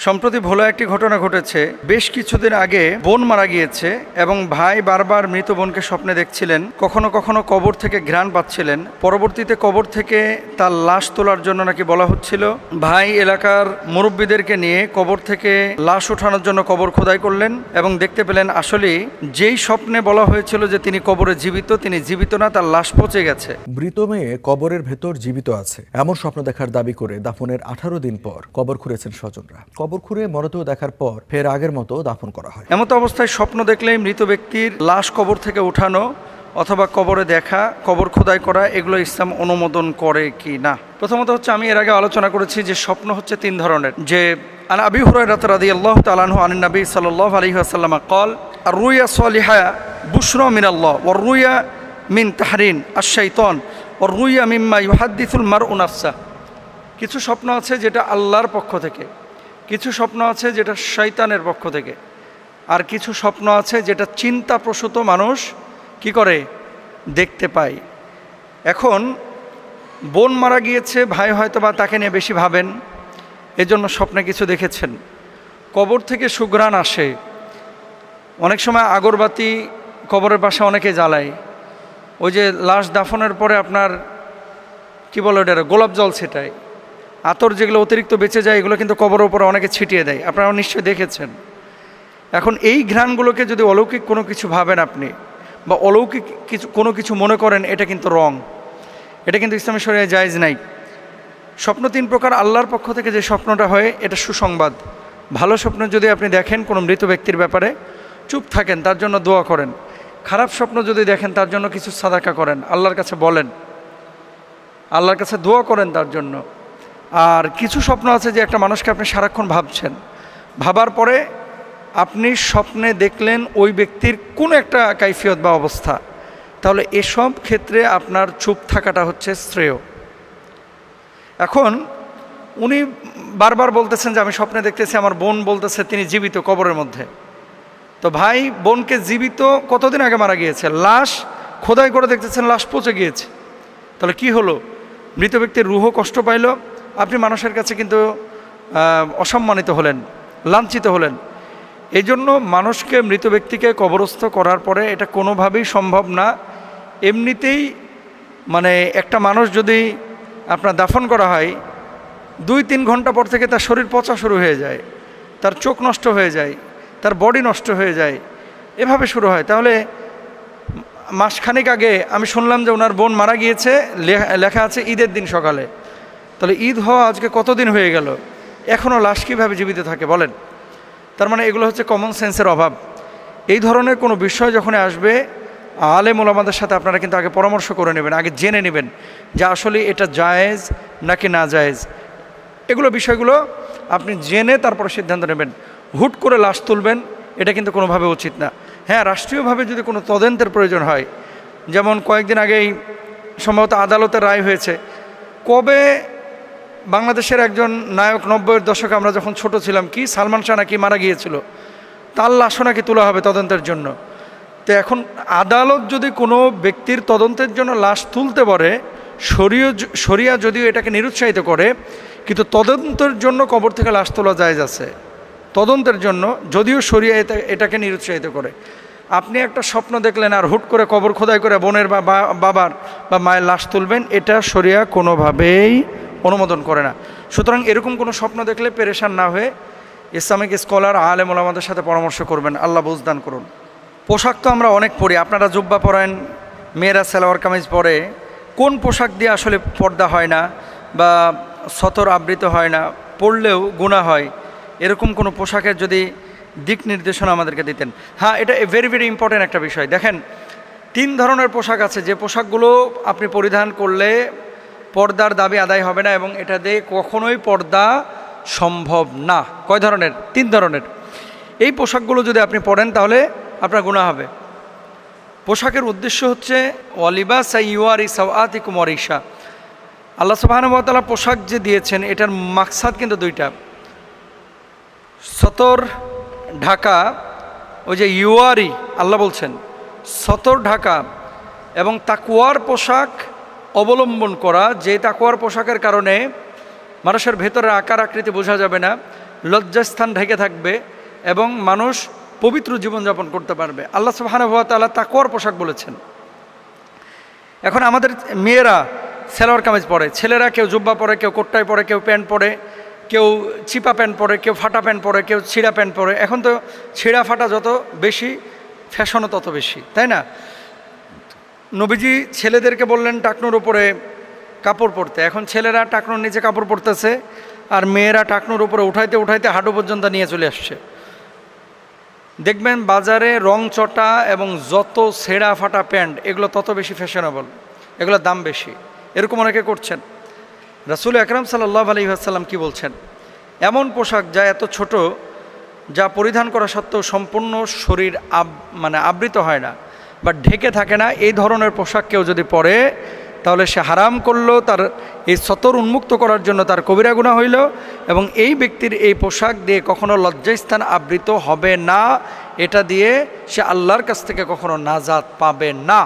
সম্প্রতি ভোলা একটি ঘটনা ঘটেছে। বেশ কিছুদিন আগে বোন মারা গিয়েছে এবং ভাই বারবার মৃত বোনকে স্বপ্নে দেখছিলেন, কখনো কখনো কবর থেকে ঘ্রাণ পাচ্ছিলেন। পরবর্তীতে কবর থেকে তার লাশ তোলার জন্য নাকি বলা হচ্ছিল। ভাই এলাকার মুরব্বীদেরকে নিয়ে কবর থেকে লাশ ওঠানোর জন্য কবর খোদাই করলেন এবং দেখতে পেলেন আসলেই যেই স্বপ্নে বলা হয়েছিল যে তিনি কবরে জীবিত, তিনি জীবিত না, তার লাশ পচে গেছে। মৃত মেয়ে কবরের ভেতর জীবিত আছে এমন স্বপ্ন দেখার দাবি করে দাফনের 18 দিন পর কবর খুঁড়েছেন স্বজনরা। কবর খুঁড়ে মরদেহ দেখার পর ফের আগের মতো দাফন করা হয়। এমতো অবস্থায় স্বপ্ন দেখলেই মৃত ব্যক্তির লাশ কবর থেকে উঠানো অথবা কবরে দেখা, কবর খোদাই করা, এগুলো ইসলাম অনুমোদন করে কি না? প্রথমত হচ্ছে, আমি এর আগে আলোচনা করেছি যে স্বপ্ন হচ্ছে তিন ধরনের। যে আন আবি হুরায়রা রাদিয়াল্লাহু তাআলা আনহু আনিন নবী সাল্লাল্লাহু আলাইহি ওয়াসাল্লাম قال الرؤيا الصالحة بشرى من الله والرؤيا من تحرين الشيطان والرؤيا مما يحدث المرء نفسه। কিছু স্বপ্ন আছে যেটা আল্লাহর পক্ষ থেকে, কিছু স্বপ্ন আছে যেটা শয়তানের পক্ষ থেকে, আর কিছু স্বপ্ন আছে যেটা চিন্তাপ্রসূত মানুষ কি করে দেখতে পায়। এখন বোন মারা গিয়েছে, ভাই হয়তো বা তাকে নিয়ে বেশি ভাবেন, এজন্য স্বপ্নে কিছু দেখেছেন। কবর থেকে সুঘ্রাণ আসে, অনেক সময় আগরবাতি কবরের পাশে অনেকে জ্বালায়। ওই যে লাশ দাফনের পরে আপনার কি বলে ওটা, গোলাপ জল ছেটায়, আতর যেগুলো অতিরিক্ত বেঁচে যায় এগুলো কিন্তু কবরের উপরে অনেকে ছিটিয়ে দেয়, আপনারা নিশ্চয়ই দেখেছেন। এখন এই ঘ্রাণগুলোকে যদি অলৌকিক কোনো কিছু ভাবেন আপনি, বা অলৌকিক কোনো কিছু মনে করেন, এটা কিন্তু রং, এটা কিন্তু ইসলামী শরিয়ায় জায়েজ নাই। স্বপ্ন তিন প্রকার। আল্লাহর পক্ষ থেকে যে স্বপ্নটা হয় এটা সুসংবাদ। ভালো স্বপ্ন যদি আপনি দেখেন কোনো মৃত ব্যক্তির ব্যাপারে, চুপ থাকেন, তার জন্য দোয়া করেন। খারাপ স্বপ্ন যদি দেখেন তার জন্য কিছু সাদাকা করেন, আল্লাহর কাছে বলেন, আল্লাহর কাছে দোয়া করেন তার জন্য। আর কিছু স্বপ্ন আছে যে একটা মানুষকে আপনি সারাক্ষণ ভাবছেন, ভাবার পরে আপনি স্বপ্নে দেখলেন ওই ব্যক্তির কোনো একটা কাইফিয়ত বা অবস্থা, তাহলে এসব ক্ষেত্রে আপনার চুপ থাকাটা হচ্ছে শ্রেয়। এখন উনি বারবার বলতেছেন যে আমি স্বপ্নে দেখতেছি আমার বোন বলতেছে তিনি জীবিত কবরের মধ্যে। তো ভাই বোনকে জীবিত কতদিন আগে মারা গিয়েছে, লাশ খোদাই করে দেখতেছেন লাশ পচে গিয়েছে, তাহলে কি হলো? মৃত ব্যক্তির রুহ কষ্ট পাইল, আপনি মানুষের কাছে কিন্তু অসম্মানিত হলেন, লাঞ্ছিত হলেন। এই জন্য মানুষকে, মৃত ব্যক্তিকে কবরস্থ করার পরে এটা কোনোভাবেই সম্ভব না। এমনিতেই মানে একটা মানুষ যদি আপনার দাফন করা হয়, 2-3 ঘন্টা পর থেকে তার শরীর পচা শুরু হয়ে যায়, তার চোখ নষ্ট হয়ে যায়, তার বডি নষ্ট হয়ে যায়, এভাবে শুরু হয়। তাহলে মাসখানেক আগে আমি শুনলাম যে ওনার বোন মারা গিয়েছে, লেখা আছে ঈদের দিন সকালে। তাহলে ঈদ হওয়া আজকে কতদিন হয়ে গেল, এখনও লাশ কীভাবে জীবিত থাকে বলেন? তার মানে এগুলো হচ্ছে কমন সেন্সের অভাব। এই ধরনের কোনো বিষয় যখন আসবে, আলেম ওলামাদের সাথে আপনারা কিন্তু আগে পরামর্শ করে নেবেন, আগে জেনে নেবেন যে আসলে এটা জায়েজ নাকি না জায়েজ। এগুলো বিষয়গুলো আপনি জেনে তারপরে সিদ্ধান্ত নেবেন। হুট করে লাশ তুলবেন, এটা কিন্তু কোনোভাবে উচিত না। হ্যাঁ, রাষ্ট্রীয়ভাবে যদি কোনো তদন্তের প্রয়োজন হয়, যেমন কয়েকদিন আগেই সম্ভবত আদালতের রায় হয়েছে, কবে বাংলাদেশের একজন নায়ক 90-এর দশকে আমরা যখন ছোট ছিলাম, কি সালমান শাহ নাকি মারা গিয়েছিল, তার লাশও নাকি তোলা হবে তদন্তের জন্য। তো এখন আদালত যদি কোনো ব্যক্তির তদন্তের জন্য লাশ তুলতে পারে, শরিয়া যদিও এটাকে নিরুৎসাহিত করে, কিন্তু তদন্তের জন্য কবর থেকে লাশ তোলা জায়েজ আছে। তদন্তের জন্য যদিও শরিয়া এটাকে নিরুৎসাহিত করে। আপনি একটা স্বপ্ন দেখলেন আর হুট করে কবর খোদাই করে বোনের বা বাবার বা মায়ের লাশ তুলবেন, এটা শরিয়া কোনোভাবেই অনুমোদন করে না। সুতরাং এরকম কোনো স্বপ্ন দেখলে পেরেশান না হয়ে ইসলামিক স্কলার, আলেম ওলামাদের সাথে পরামর্শ করবেন। আল্লাহ বুঝদান করুন। পোশাক তো আমরা অনেক পরি, আপনারা জুব্বা পরেন, মেয়েরা সালোয়ার কামিজ পরে। কোন পোশাক দিয়ে আসলে পর্দা হয় না বা সতর আবৃত হয় না, পরলেও গুনাহ হয়, এরকম কোনো পোশাকের যদি দিক নির্দেশনা আমাদেরকে দিতেন। হ্যাঁ, এটা ভেরি ভেরি ইম্পর্টেন্ট একটা বিষয়। দেখেন, 3 ধরনের পোশাক আছে যে পোশাকগুলো আপনি পরিধান করলে পর্দার দাবি আদায় হবে না এবং এটা দিয়ে কখনোই পর্দা সম্ভব না। কয় ধরনের? 3 ধরনের। এই পোশাকগুলো যদি আপনি পরেন তাহলে আপনার গুনাহ হবে। পোশাকের উদ্দেশ্য হচ্ছে ওয়ালিবাস ইউয়ারি সাওআতিকুম ওয়ারিশা। আল্লাহ সুবহানাহু ওয়া তাআলা পোশাক যে দিয়েছেন এটার মাকসাদ কিন্তু 2টা। সতর ঢাকা, ওই যে ইউয়ারি আল্লাহ বলছেন, সতর ঢাকা এবং তাকওয়ার পোশাক অবলম্বন করা, যে তাকওয়ার পোশাকের কারণে মানুষের ভেতরের আকার আকৃতি বোঝা যাবে না, লজ্জাস্থান ঢেকে থাকবে এবং মানুষ পবিত্র জীবনযাপন করতে পারবে। আল্লাহ সুবহানাহু ওয়া তাআলা তাকওয়ার পোশাক বলেছেন। এখন আমাদের মেয়েরা সালোয়ার কামিজ পরে, ছেলেরা কেউ জুব্বা পরে, কেউ কোট্টাই পরে, কেউ প্যান্ট পরে, কেউ চিপা প্যান্ট পরে, কেউ ফাটা প্যান্ট পরে, কেউ ছিঁড়া প্যান্ট পরে। এখন তো ছিঁড়া ফাটা যত বেশি, ফ্যাশনও তত বেশি, তাই না? নবীজি ছেলেদেরকে বললেন টাকনুর উপরে কাপড় পরতে, এখন ছেলেরা টাকনুর নিচে কাপড় পরতেছে, আর মেয়েরা টাকনুর উপরে উঠাইতে উঠাইতে হাঁটু পর্যন্ত নিয়ে চলে আসছে। দেখবেন বাজারে রং চটা এবং যত ছেঁড়া ফাটা প্যান্ট এগুলো তত বেশি ফ্যাশনেবল, এগুলোর দাম বেশি, এরকম অনেকে করছেন। রাসূল আকরাম সাল্লাল্লাহু আলাইহি ওয়াসাল্লাম কি বলছেন? এমন পোশাক যা এত ছোট, যা পরিধান করা সত্ত্বেও সম্পূর্ণ শরীর আবৃত হয় না বা ঢেকে থাকে না, এই ধরনের পোশাক কেউ যদি পরে তাহলে সে হারাম করলো, তার এই সতর উন্মুক্ত করার জন্য তার কবিরা গুনাহ হইল, এবং এই ব্যক্তির এই পোশাক দিয়ে কখনো লজ্জাস্থান আবৃত হবে না, এটা দিয়ে সে আল্লাহর কাছ থেকে কখনো নাজাত পাবে না।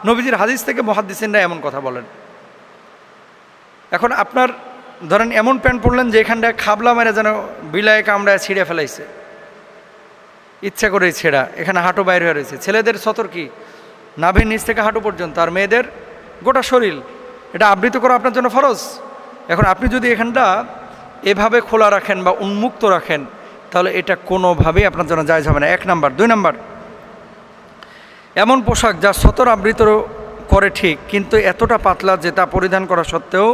নবীজির হাদিস থেকে মুহাদ্দিসিনরা এমন কথা বলেন। এখন আপনার ধরেন এমন প্যান্ট পরলেন যে এখানটায় খাবলা মেরে যেন বিলায় কামড়ায় ছিঁড়ে ফেলাইছে, ইচ্ছা করেই ছেঁড়া, এখানে হাঁটু বাইরে হয়ে রয়েছে। ছেলেদের সতর কি নাভির নিচ থেকে হাঁটু পর্যন্ত, আর মেয়েদের গোটা শরীর, এটা আবৃত করা আপনার জন্য ফরজ। এখন আপনি যদি এখানটা এভাবে খোলা রাখেন বা উন্মুক্ত রাখেন তাহলে এটা কোনোভাবেই আপনার জন্য জায়েজ হবে না, 1 নাম্বার। 2 নাম্বার, এমন পোশাক যা সতর আবৃত করে ঠিক, কিন্তু এতটা পাতলা যে তা পরিধান করা সত্ত্বেও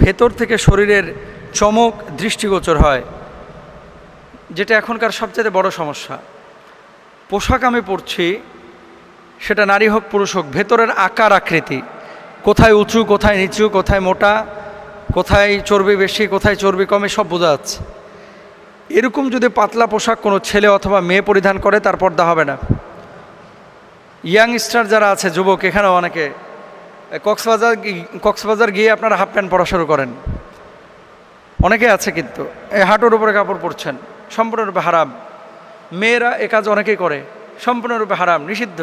ভেতর থেকে শরীরের চমক দৃষ্টিগোচর হয়, যেটা এখনকার সবচেয়ে বড় সমস্যা। পোশাক আমি পরছি, সেটা নারী হোক পুরুষ হোক, ভেতরের আকার আকৃতি, কোথায় উঁচু, কোথায় নিচু, কোথায় মোটা, কোথায় চর্বি বেশি, কোথায় চর্বি কমে, সব বোঝা যাচ্ছে। এরকম যদি পাতলা পোশাক কোনো ছেলে অথবা মেয়ে পরিধান করে তার পর্দা হবে না। ইয়াংস্টার যারা আছে, যুবক, এখানেও অনেকে কক্সবাজার গিয়ে আপনারা হাফ প্যান্ট পরা শুরু করেন, অনেকে আছে, কিন্তু এই হাঁটুর উপরে কাপড় পরছেন, সম্পূর্ণরূপে হারাম। মেয়েরা এ কাজ অনেকেই করে, সম্পূর্ণরূপে হারাম, নিষিদ্ধ।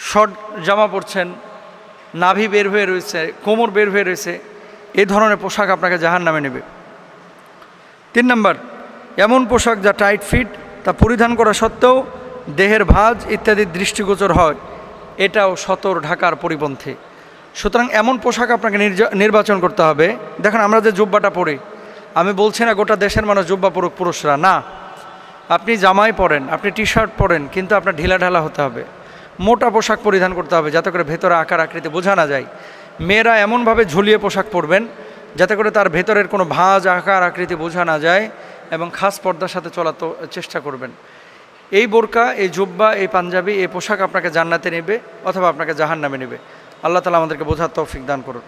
শর্ট জামা পরছেন, নাভি বের হয়ে রয়েছে, কোমর বের হয়ে রয়েছে, এই ধরনের পোশাক আপনাকে জাহান্নামে নেবে। 3 নাম্বার, এমন পোশাক যা টাইট ফিট, তা পরিধান করা সত্ত্বেও দেহের ভাঁজ ইত্যাদি দৃষ্টিগোচর হয়, এটাও সতর ঢাকার পরিপন্থী। সুতরাং এমন পোশাক আপনাকে নির্বাচন করতে হবে। দেখেন আমরা যে জুব্বাটা পরি, আমি বলছি না গোটা দেশের মানুষ জুব্বা পরুক, পুরুষরা না। আপনি জামাই পরেন, আপনি টি শার্ট পরেন, কিন্তু আপনার ঢিলা ঢালা হতে হবে, মোটা পোশাক পরিধান করতে হবে যাতে করে ভেতরে আকার আকৃতি বোঝা না যায়। মেয়েরা এমনভাবে ঝুলিয়ে পোশাক পরবেন যাতে করে তার ভেতরের কোনো ভাঁজ আকার আকৃতি বোঝা না যায়, এবং খাস পর্দার সাথে চলার চেষ্টা করবেন। এই বোরকা, এই জুব্বা, এই পাঞ্জাবি, এই পোশাক আপনাকে জান্নাতে নেবে অথবা আপনাকে জাহান্নামে নেবে। আল্লাহ তাআলা আমাদেরকে বোঝার তৌফিক দান করুন।